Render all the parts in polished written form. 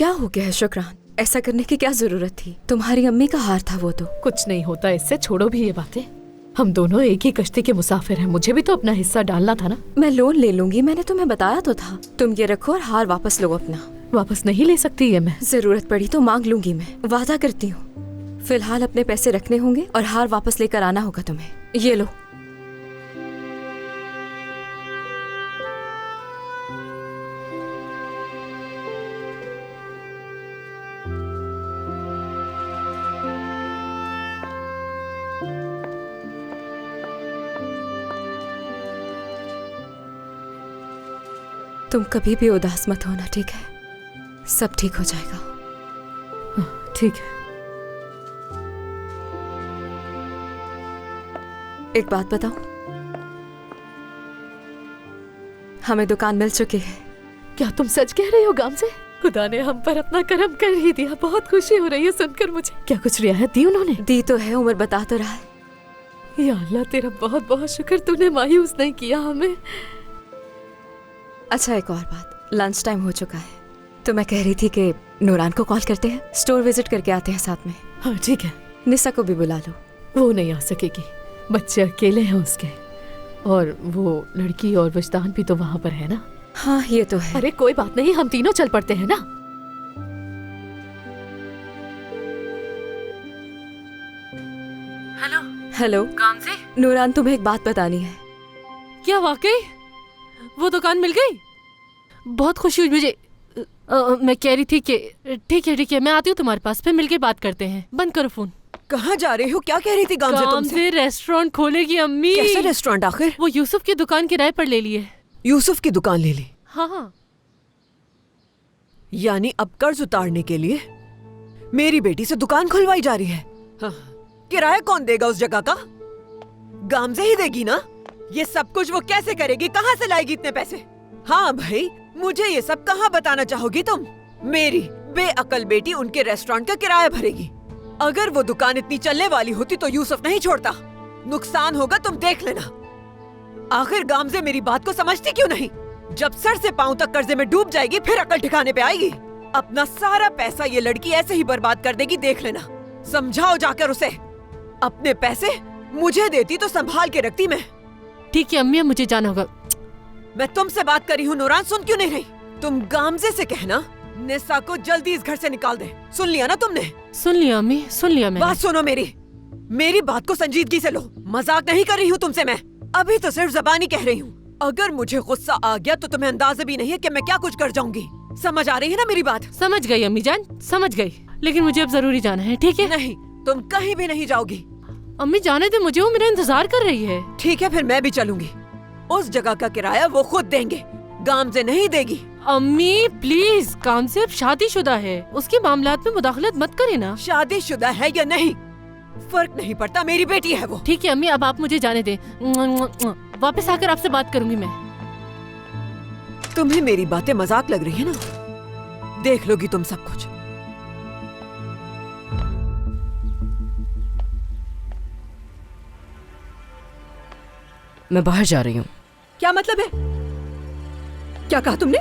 क्या हो गया है शुक्रान? ऐसा करने की क्या जरूरत थी? तुम्हारी अम्मी का हार था वो तो। कुछ नहीं होता इससे, छोड़ो भी ये बातें। हम दोनों एक ही कश्ती के मुसाफिर हैं, मुझे भी तो अपना हिस्सा डालना था ना। मैं लोन ले लूंगी, मैंने तुम्हें बताया तो था। तुम ये रखो और हार वापस लो अपना। वापस नहीं ले सकती ये मैं। जरूरत पड़ी तो मांग लूंगी, मैं वादा करती हूँ। फिलहाल अपने पैसे रखने होंगे और हार वापस लेकर आना होगा तुम्हें। ये लो। तुम कभी भी उदास मत होना, ठीक है? सब ठीक हो जाएगा। ठीक है। एक बात बताओ, हमें दुकान मिल चुकी है। क्या तुम सच कह रही हो गामजे? खुदा ने हम पर अपना करम कर ही दिया। बहुत खुशी हो रही है सुनकर मुझे। क्या कुछ रियायत दी उन्होंने? दी तो है, उमर बता तो रहा है। या अल्लाह तेरा बहुत बहुत शुक्र, तूने मायूस नहीं किया हमें। अच्छा एक और बात, लंच टाइम हो चुका है तो मैं कह रही थी कि नूरान को कॉल करते हैं, स्टोर विजिट करके आते हैं साथ में। हाँ ठीक है। निसा को भी बुला लो। वो नहीं आ सकेगी, बच्चे अकेले हैं उसके, और वो लड़की और वजदान भी तो वहाँ पर है ना। हाँ ये तो है। अरे कोई बात नहीं, हम तीनों चल पड़ते हैं ना। हेलो। हेलो गामजे। नूरान, तुम्हें एक बात बतानी है। क्या वाकई वो दुकान मिल गई? बहुत खुशी हुई मुझे। मैं कह रही थी कि ठीक है मैं आती हूँ तुम्हारे पास, फिर मिलके बात करते हैं। बंद करो फोन। कहाँ जा रही हो? क्या कह रही थी गामजे तुमसे? रेस्टोरेंट खोलेगी अम्मी। कैसा रेस्टोरेंट आखिर? वो यूसुफ की दुकान किराए पर ले ली है। यूसुफ की दुकान ले ली? हाँ। यानी अब कर्ज उतारने के लिए मेरी बेटी से दुकान खुलवाई जा रही है। हाँ। किराया कौन देगा उस जगह का? गामजे ही देगी ना? ये सब कुछ वो कैसे करेगी? कहाँ से लाएगी इतने पैसे? हाँ भाई, मुझे ये सब कहाँ बताना चाहोगी तुम? मेरी बेअकल बेटी उनके रेस्टोरेंट का किराया भरेगी। अगर वो दुकान इतनी चलने वाली होती तो यूसुफ नहीं छोड़ता। नुकसान होगा तुम देख लेना। आखिर गामजे मेरी बात को समझती क्यों नहीं? जब सर से पांव तक कर्जे में डूब जाएगी फिर अकल ठिकाने पे आएगी। अपना सारा पैसा ये लड़की ऐसे ही बर्बाद कर देगी, देख लेना। समझाओ जाकर उसे। अपने पैसे मुझे देती तो संभाल के रखती मैं। ठीक है अम्मी, मुझे जाना होगा। मैं तुमसे बात कर रही हूँ नूरान, सुन क्यों नहीं रही? तुम गामजे से कहना निसा को जल्दी इस घर से निकाल दे। सुन लिया ना तुमने? सुन लिया अम्मी, सुन लिया मैंने। बात सुनो मेरी बात को संजीदगी से लो। मजाक नहीं कर रही हूँ तुमसे मैं, अभी तो सिर्फ ज़बानी कह रही हूँ। अगर मुझे गुस्सा आ गया तो तुम्हें अंदाजा भी नहीं है कि मैं क्या कुछ कर जाऊंगी। समझ आ रही है ना मेरी बात? समझ गई अम्मी जान, समझ गई, लेकिन मुझे अब जरूरी जाना है। ठीक है? नहीं, तुम कहीं भी नहीं जाओगी। अम्मी जाने दे मुझे, वो मेरा इंतजार कर रही है। ठीक है फिर मैं भी चलूंगी। उस जगह का किराया वो खुद देंगे, गामजे नहीं देगी। अम्मी प्लीज, काम से अब शादीशुदा है, उसके मामलात में मुदाखलत मत करे ना। शादीशुदा है या नहीं फर्क नहीं पड़ता, मेरी बेटी है वो। ठीक है अम्मी, अब आप मुझे जाने दें। वापस आकर आपसे बात करूंगी मैं। तुम्हें मेरी बातें मजाक लग रही है ना? देख लोगी तुम सब कुछ। मैं बाहर जा रही हूँ। क्या मतलब है? क्या कहा तुमने?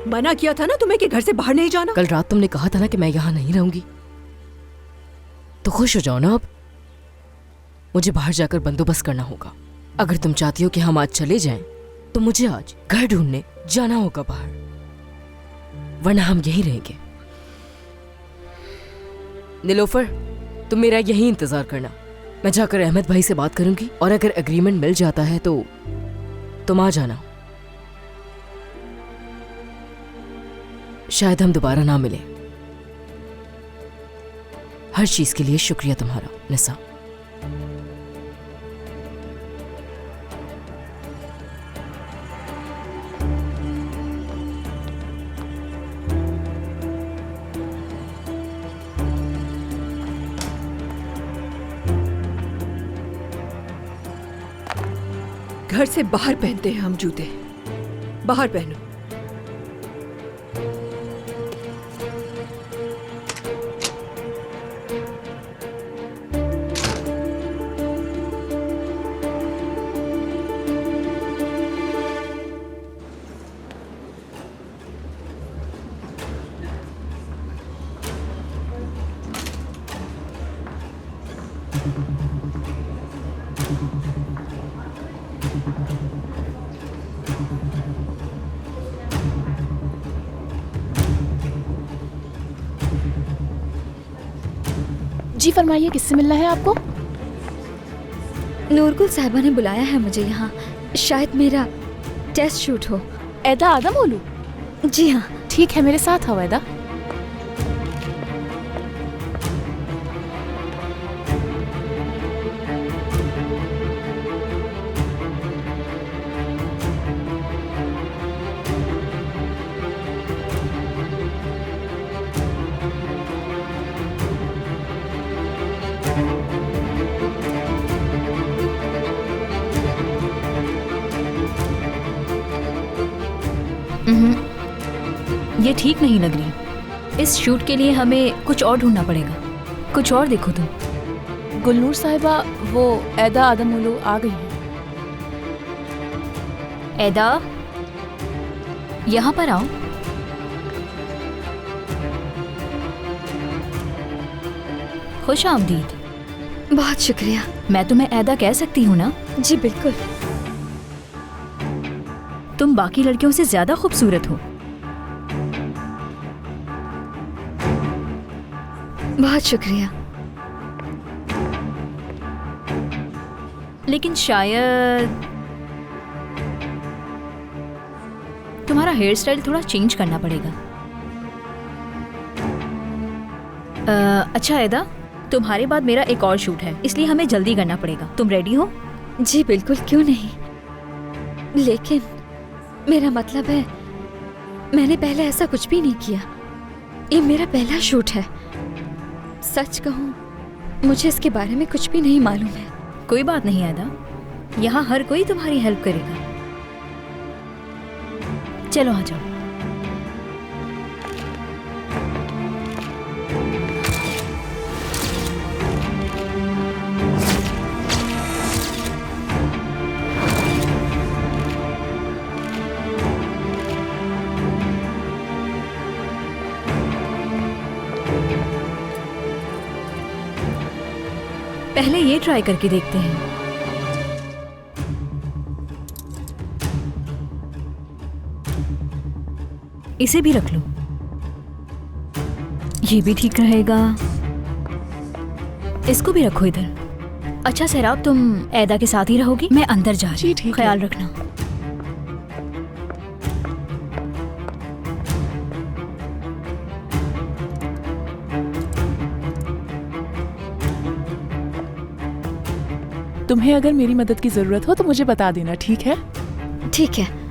मना किया था ना तुम्हें कि घर से बाहर नहीं जाना। कल रात तुमने कहा था ना कि मैं यहाँ नहीं रहूंगी, तो खुश हो जाओ ना। अब मुझे बाहर जाकर बंदोबस्त करना होगा। अगर तुम चाहती हो कि हम आज चले जाएं, तो मुझे आज घर ढूंढने जाना होगा बाहर, वरना हम यहीं रहेंगे। नीलोफर, तुम मेरा यहीं इंतजार करना। मैं जाकर अहमद भाई से बात करूंगी और अगर एग्रीमेंट मिल जाता है तो तुम आ जाना। शायद हम दोबारा ना मिले। हर चीज के लिए शुक्रिया तुम्हारा निसा। घर से बाहर पहनते हैं हम जूते, बाहर पहनो। जी फरमाइए, किससे मिलना है आपको? नूरगुल साहिबा ने बुलाया है मुझे यहाँ। शायद मेरा टेस्ट शूट हो। ऐदा आदम बोलूं? जी हाँ। ठीक है, मेरे साथ आओ ऐदा। ये ठीक नहीं लग रही। इस शूट के लिए हमें कुछ और ढूंढना पड़ेगा। कुछ और देखो तुम। गुलनूर साहिबा, वो ऐदा आदम बोलू आ गई है। ऐदा, यहाँ पर आओ। खुश आमदीद। बहुत शुक्रिया। मैं तुम्हें ऐदा कह सकती हूँ ना? जी बिल्कुल। तुम बाकी लड़कियों से ज्यादा खूबसूरत हो। बहुत शुक्रिया। लेकिन शायद तुम्हारा हेयर स्टाइल थोड़ा चेंज करना पड़ेगा। अच्छा ऐदा, तुम्हारे बाद मेरा एक और शूट है, इसलिए हमें जल्दी करना पड़ेगा। तुम रेडी हो? जी बिल्कुल, क्यों नहीं। लेकिन मेरा मतलब है, मैंने पहले ऐसा कुछ भी नहीं किया। ये मेरा पहला शूट है। सच कहूँ, मुझे इसके बारे में कुछ भी नहीं मालूम है। कोई बात नहीं ऐदा, यहाँ हर कोई तुम्हारी हेल्प करेगा। चलो आ जाओ। पहले ये ट्राई करके देखते हैं। इसे भी रख लो, ये भी ठीक रहेगा। इसको भी रखो इधर। अच्छा सैराब, तुम ऐदा के साथ ही रहोगी? मैं अंदर जा रही जी, हूँ, ठीक है। ख्याल रखना। तुम्हें अगर मेरी मदद की जरूरत हो तो मुझे बता देना, ठीक है? ठीक है।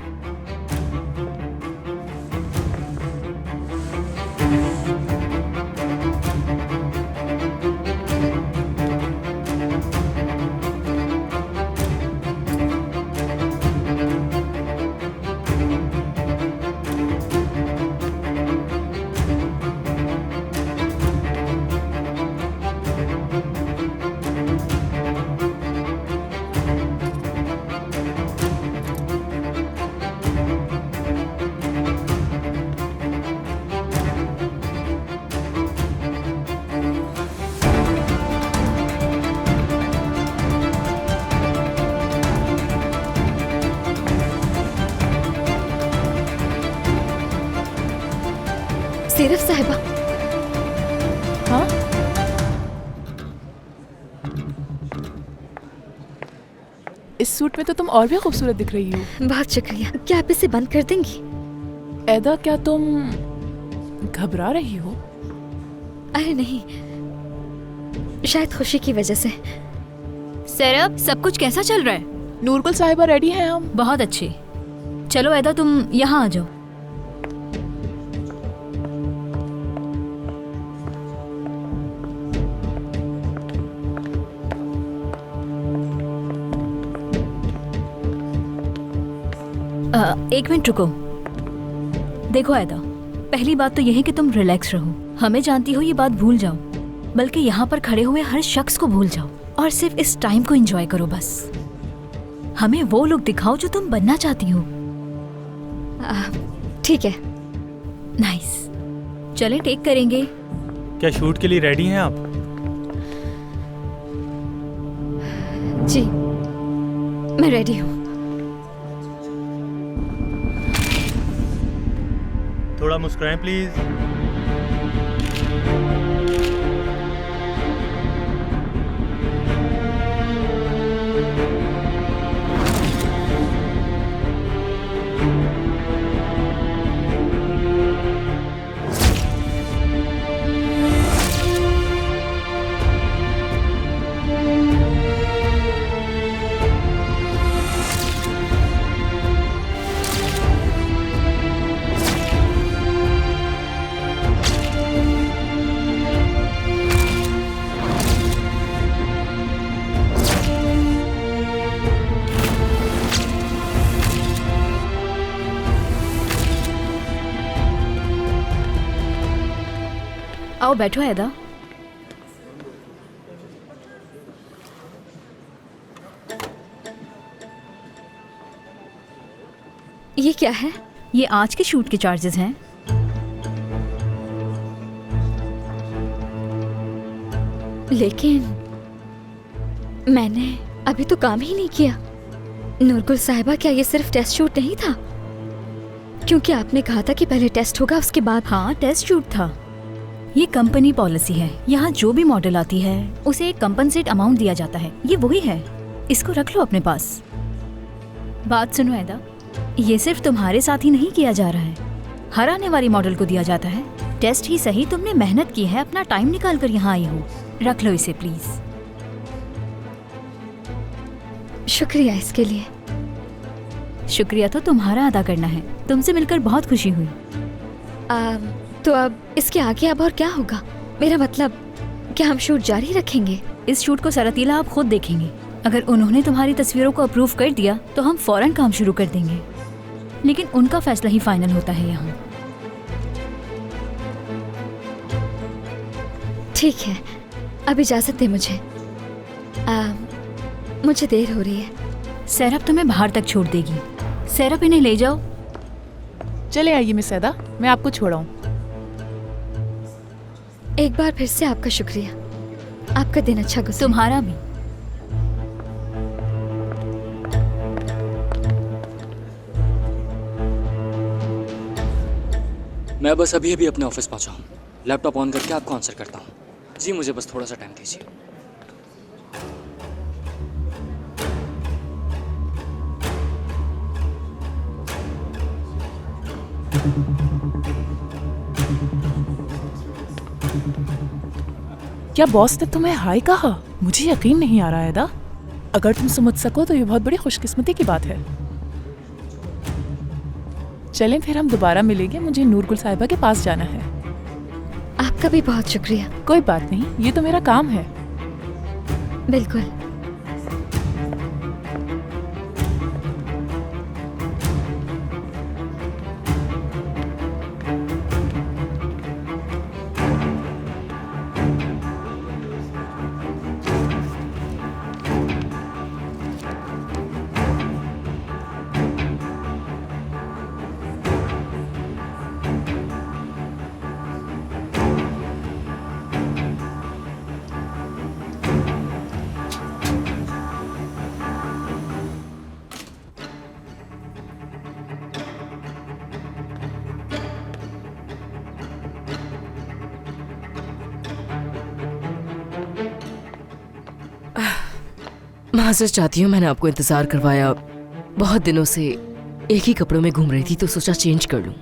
सिर्फ साहिबा, हाँ? इस सूट में तो तुम और भी खूबसूरत दिख रही हो। बहुत शुक्रिया। क्या आप इसे बंद कर देंगी? ऐदा, क्या तुम घबरा रही हो? अरे नहीं, शायद खुशी की वजह से। सैरब, सब कुछ कैसा चल रहा है? नूरगुल साहिबा, रेडी हैं हम। बहुत अच्छे। चलो ऐदा, तुम यहाँ आ जाओ। एक मिनट रुको। देखो ऐदा, पहली बात तो यह है कि तुम रिलैक्स रहो। हमें जानती हो ये बात भूल जाओ, बल्कि यहाँ पर खड़े हुए हर शख्स को भूल जाओ और सिर्फ इस टाइम को एंजॉय करो बस। हमें वो लोग दिखाओ जो तुम बनना चाहती हो। ठीक है। नाइस। चले टेक करेंगे। क्या शूट के लिए रेडी हैं आप? जी, मैं रेडी हूँ। थोड़ा मुस्कुराएं प्लीज। आओ बैठो ऐदा। ये क्या है? ये आज के शूट के चार्जेस हैं। लेकिन मैंने अभी तो काम ही नहीं किया। नूरगुल साहिबा, क्या ये सिर्फ टेस्ट शूट नहीं था? क्योंकि आपने कहा था कि पहले टेस्ट होगा उसके बाद। हाँ, टेस्ट शूट था। ये कंपनी पॉलिसी है। यहाँ जो भी मॉडल आती है उसे एक कंपनसेट अमाउंट दिया जाता है। ये वही है, इसको रख लो अपने पास। बात सुनो ऐदा, ये सिर्फ तुम्हारे साथ ही नहीं किया जा रहा है, हर आने वाली मॉडल को दिया जाता है। टेस्ट ही सही, तुमने मेहनत की है, अपना टाइम निकाल कर यहाँ आई हो। रख लो इसे प्लीज। शुक्रिया इसके लिए। शुक्रिया तो तुम्हारा अदा करना है। तुमसे मिलकर बहुत खुशी हुई। तो अब इसके आगे अब और क्या होगा? मेरा मतलब, क्या हम शूट जारी रखेंगे? इस शूट को सरतीला आप खुद देखेंगे। अगर उन्होंने तुम्हारी तस्वीरों को अप्रूव कर दिया तो हम फौरन काम शुरू कर देंगे, लेकिन उनका फैसला ही फाइनल होता है यहाँ। ठीक है, अब इजाजत दे मुझे। मुझे देर हो रही है। सैरब तुम्हें बाहर तक छोड़ देगी। सैरब, इन्हें ले जाओ। चले आइए मिस ऐदा, मैं आपको छोड़ाऊं। एक बार फिर से आपका शुक्रिया। आपका दिन अच्छा गुजरे। तुम्हारा भी। मैं बस अभी अभी अपने ऑफिस पहुंचा हूँ। लैपटॉप ऑन करके आपको आंसर करता हूँ। जी, मुझे बस थोड़ा सा टाइम दीजिए। क्या बॉस ने तुम्हें हाय कहा? मुझे यकीन नहीं आ रहा है ऐदा। अगर तुम समझ सको तो ये बहुत बड़ी खुशकिस्मती की बात है। चलें फिर हम दोबारा मिलेंगे। मुझे नूरगुल साहिबा के पास जाना है। आपका भी बहुत शुक्रिया। कोई बात नहीं, ये तो मेरा काम है। बिल्कुल। माजरत चाहती हूँ, मैंने आपको इंतजार करवाया। बहुत दिनों से एक ही कपड़ों में घूम रही थी तो सोचा चेंज कर लूं।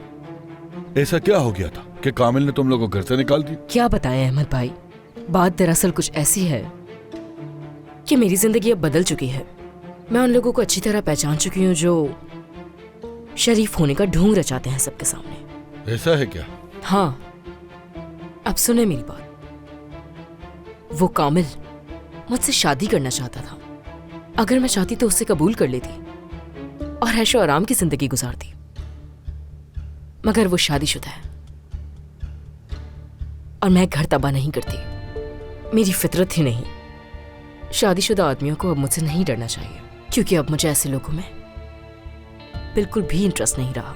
ऐसा क्या हो गया था कि कामिल ने तुम लोगों को घर से निकाल दी? क्या बताएं अहमद भाई, बात दरअसल कुछ ऐसी है कि मेरी जिंदगी अब बदल चुकी है। मैं उन लोगों को अच्छी तरह पहचान चुकी हूँ जो शरीफ होने का ढोंग रचाते हैं सबके सामने। ऐसा है क्या? हाँ, अब सुने मेरी बात। वो कामिल मुझसे शादी करना चाहता था। अगर मैं चाहती तो उससे कबूल कर लेती और ऐशो आराम की जिंदगी गुजारती, मगर वो शादीशुदा है और मैं घर तबाह नहीं करती। मेरी फितरत ही नहीं। शादीशुदा आदमियों को अब मुझसे नहीं डरना चाहिए, क्योंकि अब मुझे ऐसे लोगों में बिल्कुल भी इंटरेस्ट नहीं रहा।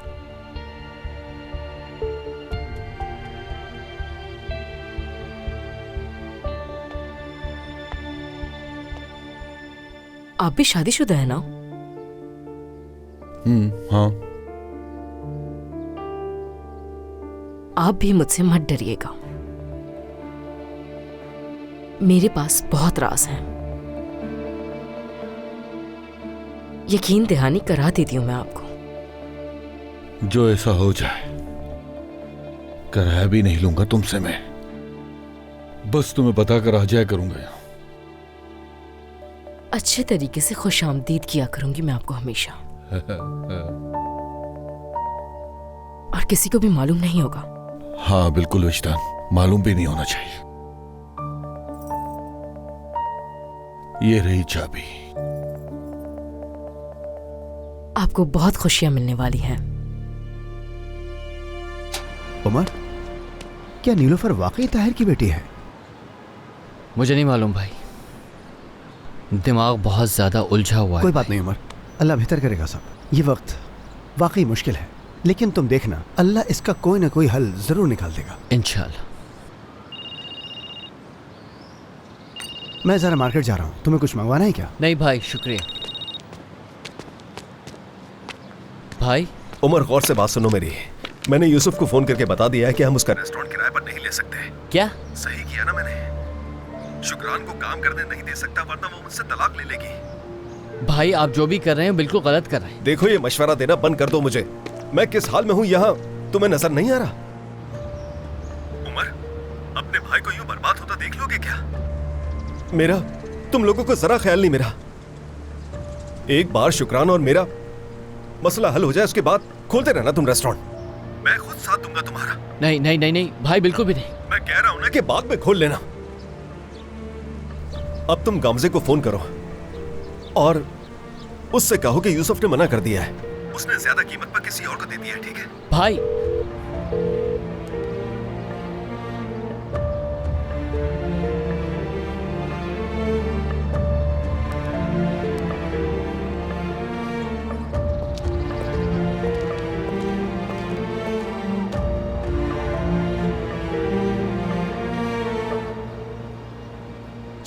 आप भी शादीशुदा है ना? हाँ। आप भी मुझसे मत डरिएगा। मेरे पास बहुत राज हैं। यकीन दहानी करा देती हूं मैं आपको। जो ऐसा हो जाए, कराया भी नहीं लूंगा तुमसे मैं। बस तुम्हें बता कर आ जाया करूंगा यहाँ। अच्छे तरीके से खुशामदीद किया करूंगी मैं आपको हमेशा। और किसी को भी मालूम नहीं होगा। हाँ बिल्कुल विजदान, मालूम भी नहीं होना चाहिए। ये रही चाबी। आपको बहुत खुशियां मिलने वाली हैं। उमर, क्या नीलोफर वाकई ताहिर की बेटी है? मुझे नहीं मालूम भाई, दिमाग बहुत ज्यादा उलझा हुआ है। कोई बात नहीं उमर, अल्लाह बेहतर करेगा सब। ये वक्त वाकई मुश्किल है, लेकिन तुम देखना अल्लाह इसका कोई ना कोई हल जरूर निकाल देगा इंशाल्लाह। मैं जरा मार्केट जा रहा हूँ, तुम्हें कुछ मंगवाना है क्या? नहीं भाई शुक्रिया। भाई उमर गौर से बात सुनो मेरी। मैंने यूसुफ को फोन करके बता दिया है कि हम उसका रेस्टोरेंट किराए पर नहीं ले सकते। क्या? सही किया ना मैंने। शुक्रान को काम करने नहीं दे सकता, वरना वो मुझसे तलाक ले लेगी। भाई आप जो भी कर रहे हैं बिल्कुल गलत कर रहे हैं। देखो ये मशवरा देना बंद कर दो मुझे। मैं किस हाल में हूँ यहाँ तुम्हें नजर नहीं आ रहा? उमर, अपने भाई को यूं बर्बाद होता देख लोगे क्या? मेरा तुम लोगों को जरा ख्याल नहीं मेरा। एक बार शुक्रान और मेरा मसला हल हो जाए, उसके बाद खोलते रहना तुम रेस्टोरेंट। मैं खुद साथ दूंगा तुम्हारा। नहीं नहीं नहीं नहीं भाई, बिल्कुल भी नहीं। मैं कह रहा हूं ना कि बाद में खोल लेना। अब तुम गामजे को फोन करो और उससे कहो कि यूसुफ ने मना कर दिया है, उसने ज्यादा कीमत पर किसी और को दे दिया है, ठीक है? भाई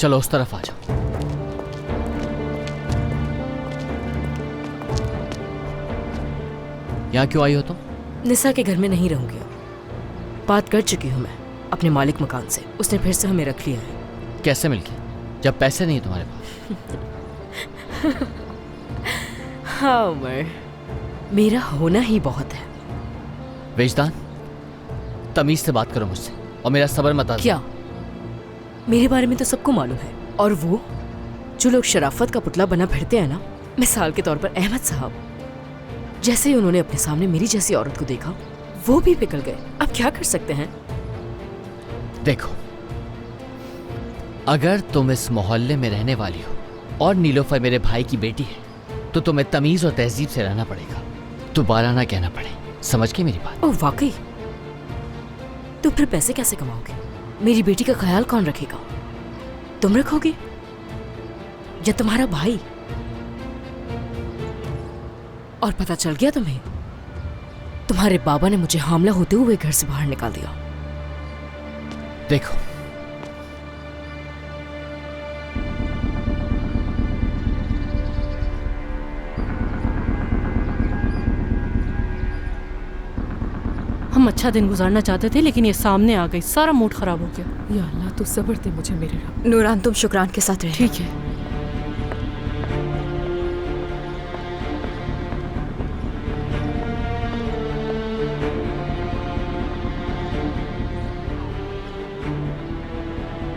चलो उस तरफ आ जाओ। यहाँ क्यों आई हो तुम? निसा के घर में नहीं रहूंगी। बात कर चुकी हूँ मैं अपने मालिक मकान से, उसने फिर से हमें रख लिया है। कैसे मिल गए जब पैसे नहीं है तुम्हारे पास? हाँ उमर, मेरा होना ही बहुत है। वेजदान, तमीज से बात करो मुझसे और मेरा सब्र मत आज़मा। क्या? मेरे बारे में तो सबको मालूम है। और वो जो लोग शराफत का पुतला बना फिरते हैं ना, मिसाल के तौर पर अहमद साहब, जैसे ही उन्होंने अपने सामने मेरी जैसी औरत को देखा वो भी पिघल गए। अब क्या कर सकते हैं? देखो, अगर तुम इस मोहल्ले में रहने वाली हो और नीलोफर मेरे भाई की बेटी है तो तुम्हें तमीज और तहजीब से रहना पड़ेगा, दोबारा ना कहना पड़े। समझ गई मेरी बात? ओह वाकई? तो फिर पैसे कैसे कमाओगे? मेरी बेटी का ख्याल कौन रखेगा? तुम रखोगे या तुम्हारा भाई? और पता चल गया तुम्हें, तुम्हारे बाबा ने मुझे हामला होते हुए घर से बाहर निकाल दिया। देखो, हम अच्छा दिन गुजारना चाहते थे लेकिन ये सामने आ गई, सारा मूड खराब हो गया। या अल्लाह, तू सब्र दे मुझे मेरे रब। नूरान, तुम शुक्रान के साथ रहे। ठीक है।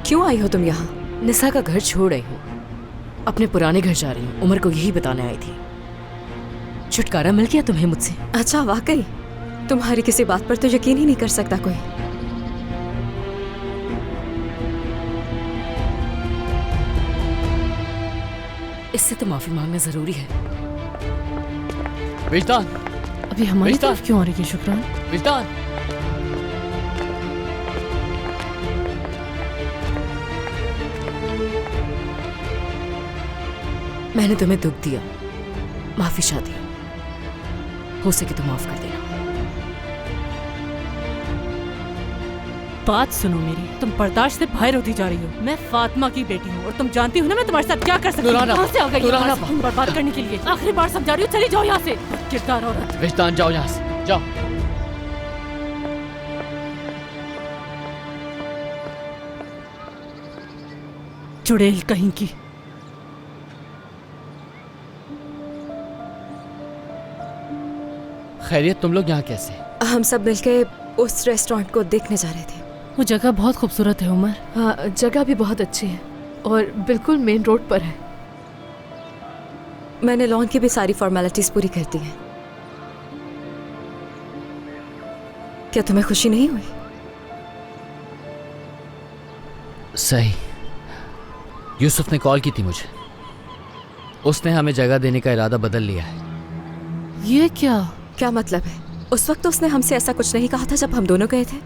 क्यों आई हो तुम यहाँ? निसा का घर छोड़ रही हूँ, अपने पुराने घर जा रही हूँ। उमर को यही बताने आई थी। छुटकारा मिल गया तुम्हें मुझसे? अच्छा, वाकई तुम्हारी किसी बात पर तो यकीन ही नहीं कर सकता कोई। इससे तो माफी मांगना जरूरी है। विजदान, अभी हमारी विजदान। तरफ क्यों आ रही है शुक्रान? विजदान, मैंने तुम्हें दुख दिया, माफी चाहती हूँ। हो सके तो माफ कर देना। बात सुनो मेरी, तुम बर्दाश्त से बाहर होती जा रही हो। मैं फातिमा की बेटी हूँ और तुम जानती हो ना मैं तुम्हारे साथ क्या कर सकती हूँ। कहाँ से आ गई तुम बर्बाद करने के लिए? आखिरी बार समझा रही हूँ, चली जाओ यहाँ से। किरदार औरत। विजदान जाओ यहाँ से, जाओ। चुड़ैल कहीं की। खैरियत, तुम लोग यहाँ कैसे? हम सब मिलके उस रेस्टोरेंट को देखने जा रहे थे। वो जगह बहुत खूबसूरत है उमर। हाँ, जगह भी बहुत अच्छी है और बिल्कुल मेन रोड पर है। मैंने लॉन की भी सारी फॉर्मेलिटीज पूरी कर दी हैं। क्या तुम्हें खुशी नहीं हुई? सही। यूसुफ ने कॉल की थी मुझे। उसने हमें जगह देने का इरादा बदल लिया है। ये क्या? क्या मतलब है? उस वक्त तो उसने हमसे ऐसा कुछ नहीं कहा था जब हम दोनों गए थे।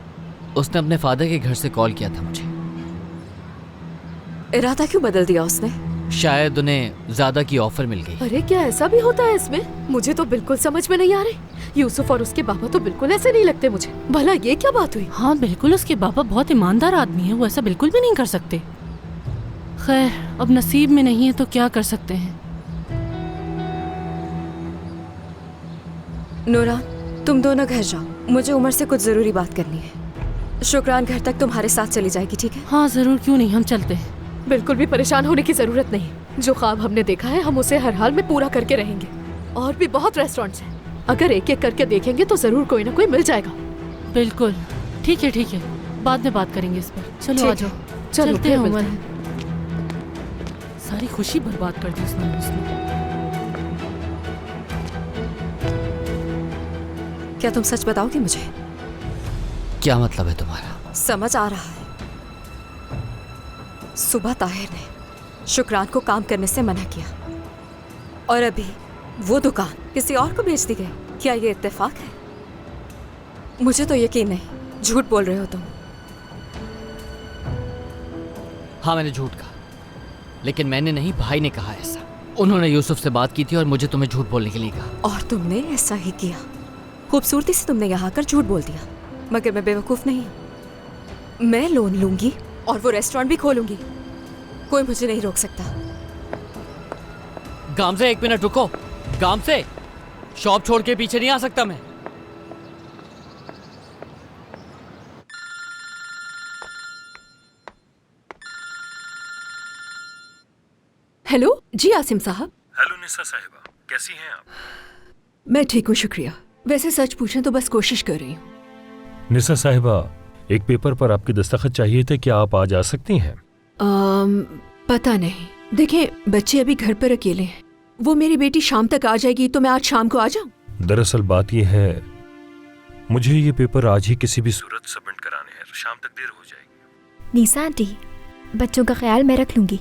उसने अपने फादर के घर से कॉल किया था मुझे। इरादा क्यों बदल दिया उसने? शायद उन्हें ज्यादा की ऑफर मिल गई। अरे क्या ऐसा भी होता है इसमें? मुझे तो बिल्कुल समझ में नहीं आ रही। यूसुफ और उसके पापा तो बिल्कुल ऐसे नहीं लगते मुझे। भला ये क्या बात हुई? हाँ बिल्कुल, उसके पापा बहुत ईमानदार आदमी है, वो ऐसा बिल्कुल भी नहीं कर सकते। खैर, अब नसीब में नहीं है तो क्या कर सकते हैं। नोरा, तुम दोनों घर जाओ, मुझे उमर से कुछ जरूरी बात करनी है। शुक्रान घर तक तुम्हारे साथ चली जाएगी, ठीक है? हाँ जरूर, क्यों नहीं, हम चलते हैं। बिल्कुल भी परेशान होने की जरूरत नहीं। जो ख्वाब हमने देखा है हम उसे हर हाल में पूरा करके रहेंगे। और भी बहुत रेस्टोरेंट्स हैं, अगर एक एक करके देखेंगे तो जरूर कोई ना कोई मिल जाएगा। बिल्कुल ठीक है, बाद में बात करेंगे इस पर। चलो आ जाओ, चलते हैं उमर। सारी खुशी बर्बाद कर दी उसने। क्या तुम सच बताओगे मुझे? क्या मतलब है तुम्हारा? समझ आ रहा है। सुबह ताहिर ने शुक्रान को काम करने से मना किया और अभी वो दुकान किसी और को बेच दी गई। क्या ये इत्तेफाक है? मुझे तो यकीन नहीं। झूठ बोल रहे हो तुम। हाँ मैंने झूठ कहा, लेकिन मैंने नहीं, भाई ने कहा ऐसा। उन्होंने यूसुफ से बात की थी और मुझे तुम्हें झूठ बोलने के लिए कहा। और तुमने ऐसा ही किया। खूबसूरती से तुमने यहाँ आकर झूठ बोल दिया। मगर मैं बेवकूफ नहीं हूँ। मैं लोन लूंगी और वो रेस्टोरेंट भी खोलूंगी। कोई मुझे नहीं रोक सकता। गामज़े, एक मिनट रुको। गामज़े, शॉप छोड़ के पीछे नहीं आ सकता मैं। हेलो जी आसिम साहब। हेलो निसा साहिबा, कैसी हैं आप? मैं ठीक हूँ, शुक्रिया। वैसे सच पूछें तो बस कोशिश कर रही हूँ। निसा साहिबा, एक पेपर पर आपके दस्तखत चाहिए थे, क्या आप आज आ सकती हैं? पता नहीं। देखिए, बच्चे अभी घर पर अकेले हैं। वो मेरी बेटी शाम तक आ जाएगी तो मैं आज शाम को आ जाऊं? दरअसल बात यह है, मुझे ये पेपर आज ही किसी भी सूरत सबमिट कराने हैं, शाम तक देर हो जाएगी। निसा आंटी, बच्चों का ख्याल मैं रख लूंगी।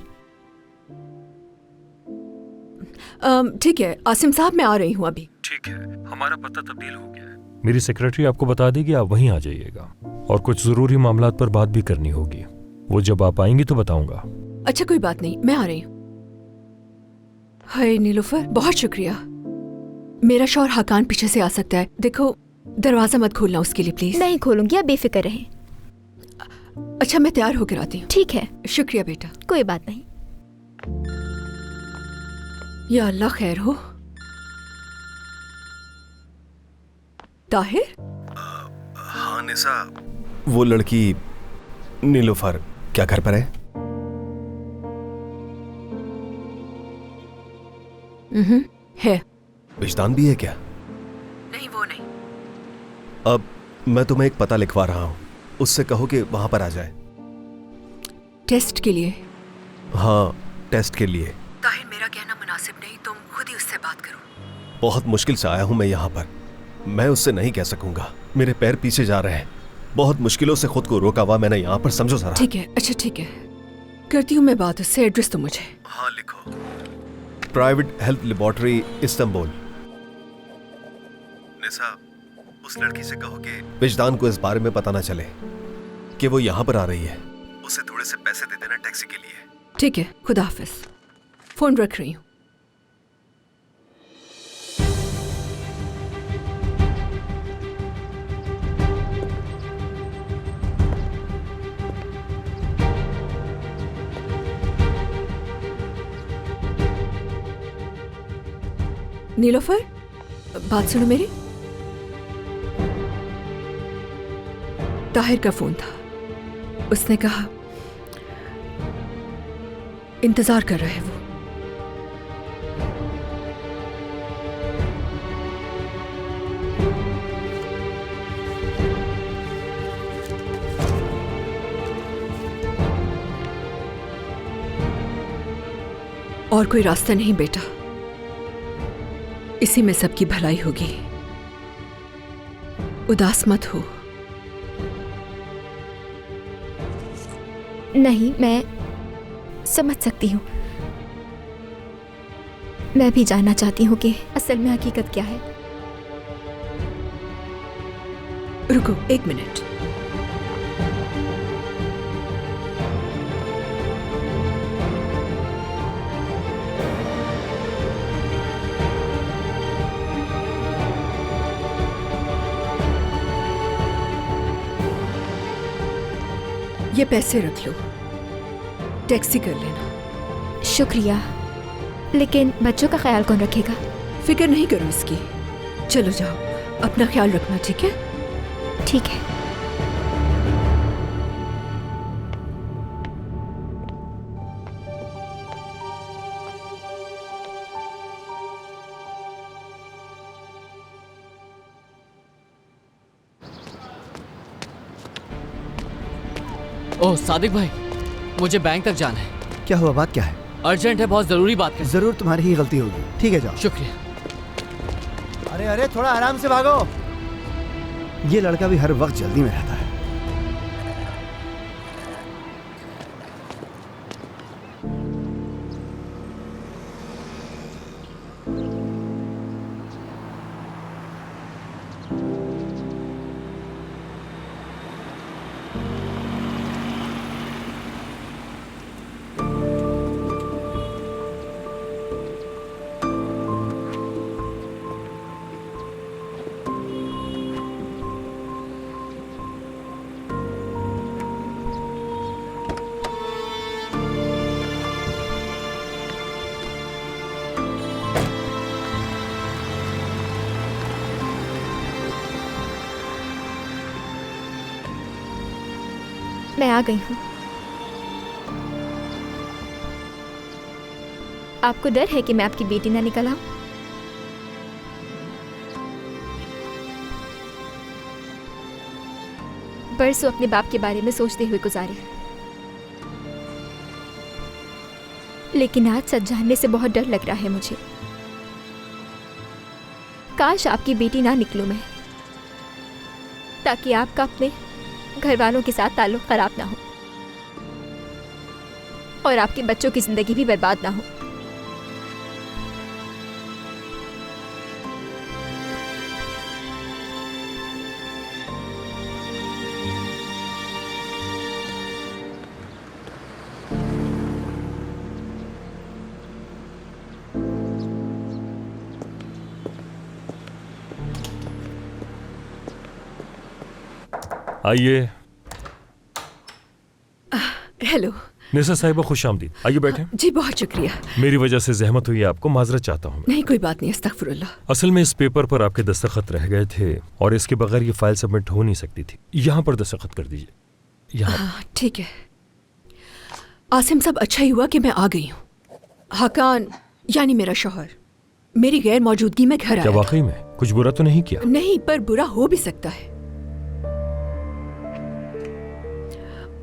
ठीक है आसिम साहब, मैं आ रही हूँ अभी। ठीक है, हमारा पता तब्दील हो गया है। मेरी सेक्रेटरी आपको बता देगी, आप वहीं आ जाइएगा। और कुछ जरूरी मामलात पर बात भी करनी होगी, वो जब आप आएंगी तो बताऊंगा। अच्छा कोई बात नहीं, मैं आ रही हूँ। हाय नीलुफर, बहुत शुक्रिया। मेरा शौहर हकान पीछे से आ सकता है। देखो, दरवाजा मत खोलना उसके लिए प्लीज। नहीं खोलूंगी, आप बेफिक्र रहें। अच्छा मैं तैयार होकर आती हूँ। ठीक है। शुक्रिया बेटा। कोई बात नहीं। या अल्लाह खैर हो। ताहिर? हाँ निसा, वो लड़की नीलुफर क्या घर पर है? है। विजदान भी है क्या? नहीं, वो नहीं। अब मैं तुम्हें एक पता लिखवा रहा हूँ, उससे कहो कि वहां पर आ जाए। टेस्ट के लिए? हाँ, टेस्ट के लिए। ताहिर, मेरा कहना मुनासिब नहीं, तुम खुद ही उससे बात करो। बहुत मुश्किल से आया हूं मैं यहाँ पर, मैं उससे नहीं कह सकूंगा। मेरे पैर पीछे जा रहे हैं, बहुत मुश्किलों से खुद को रोका हुआ मैंने यहाँ पर, समझो जरा। ठीक है, अच्छा ठीक है, करती हूँ मैं बात उससे। एड्रेस तो मुझे। हाँ लिखो, प्राइवेट हेल्थ लेबोरेटरी इस्तांबुल। निसा, उस लड़की से कहो कि विजदान को इस बारे में पता ना चले कि वो यहाँ पर आ रही है। उसे थोड़े से पैसे दे देना टैक्सी के लिए। ठीक है, खुदा हाफिज। फोन रख रही हूँ। नीलोफर, बात सुनो मेरी। ताहिर का फोन था, उसने कहा इंतजार कर रहा है वो। और कोई रास्ता नहीं बेटा, इसी में सबकी भलाई होगी। उदास मत हो। नहीं, मैं समझ सकती हूँ। मैं भी जानना चाहती हूँ कि असल में हकीकत क्या है। रुको 1 मिनट। ये पैसे रख लो, टैक्सी कर लेना। शुक्रिया, लेकिन बच्चों का ख्याल कौन रखेगा? फिक्र नहीं करो इसकी। चलो जाओ, अपना ख्याल रखना, ठीक है? ठीक है। ओह सादिक भाई, मुझे बैंक तक जाना है। क्या हुआ, बात क्या है? अर्जेंट है, बहुत जरूरी बात है। जरूर तुम्हारी ही गलती होगी। ठीक है, जाओ। शुक्रिया। अरे अरे, थोड़ा आराम से भागो। ये लड़का भी हर वक्त जल्दी में रहता है। मैं आ गई हूँ। आपको डर है कि मैं आपकी बेटी ना निकल आऊं? बरसों अपने बाप के बारे में सोचते हुए गुजारे, लेकिन आज सच जानने से बहुत डर लग रहा है मुझे। काश आपकी बेटी ना निकलूं मैं, ताकि आपका अपने घर वालों के साथ ताल्लुक खराब ना हो और आपके बच्चों की जिंदगी भी बर्बाद ना हो। आइए। हेलो निसा साहिबा, खुश आमदीद। आइए बैठे। जी बहुत शुक्रिया। मेरी वजह से जहमत हुई आपको, माजरत चाहता हूँ। नहीं कोई बात नहीं, अस्तगफुरुल्लाह। असल में इस पेपर पर आपके दस्तखत रह गए थे और इसके बगैर ये फाइल सबमिट हो नहीं सकती थी। यहाँ पर दस्तखत कर दीजिए। यहाँ। ठीक है आसिम साहब, अच्छा ही हुआ कि मैं आ गई हूँ। हकान यानी मेरा शौहर मेरी गैर मौजूदगी में घर आया। क्या वाकई में कुछ बुरा तो नहीं किया? नहीं, पर बुरा हो भी सकता है।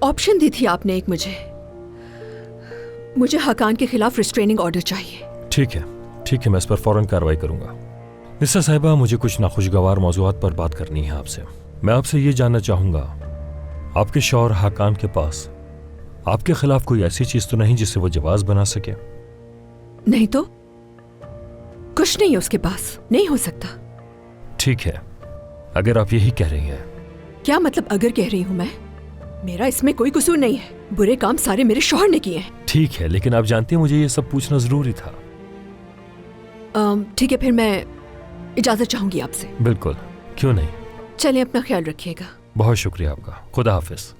ऑप्शन दी थी आपने एक मुझे हकान के खिलाफ रिस्ट्रेनिंग ऑर्डर चाहिए। ठीक है, मैं इस पर फौरन कार्रवाई करूंगा। निसा साहिबा, मुझे कुछ नाखुशगवार मौज़ूआत पर बात करनी है आपसे। मैं आपसे ये जानना चाहूंगा, आपके शौहर हकान के पास आपके खिलाफ कोई ऐसी चीज तो नहीं जिससे वो जवाज बना सके? नहीं तो कुछ नहीं है उसके पास, नहीं हो सकता। ठीक है, अगर आप यही कह रही हैं। क्या मतलब अगर कह रही हूं मैं? मेरा इसमें कोई कसूर नहीं है, बुरे काम सारे मेरे शौहर ने किए हैं। ठीक है, लेकिन आप जानती हैं मुझे ये सब पूछना जरूरी था। ठीक है, फिर मैं इजाजत चाहूंगी आपसे। बिल्कुल, क्यों नहीं। चलिए, अपना ख्याल रखिएगा। बहुत शुक्रिया आपका। खुदा हाफिज।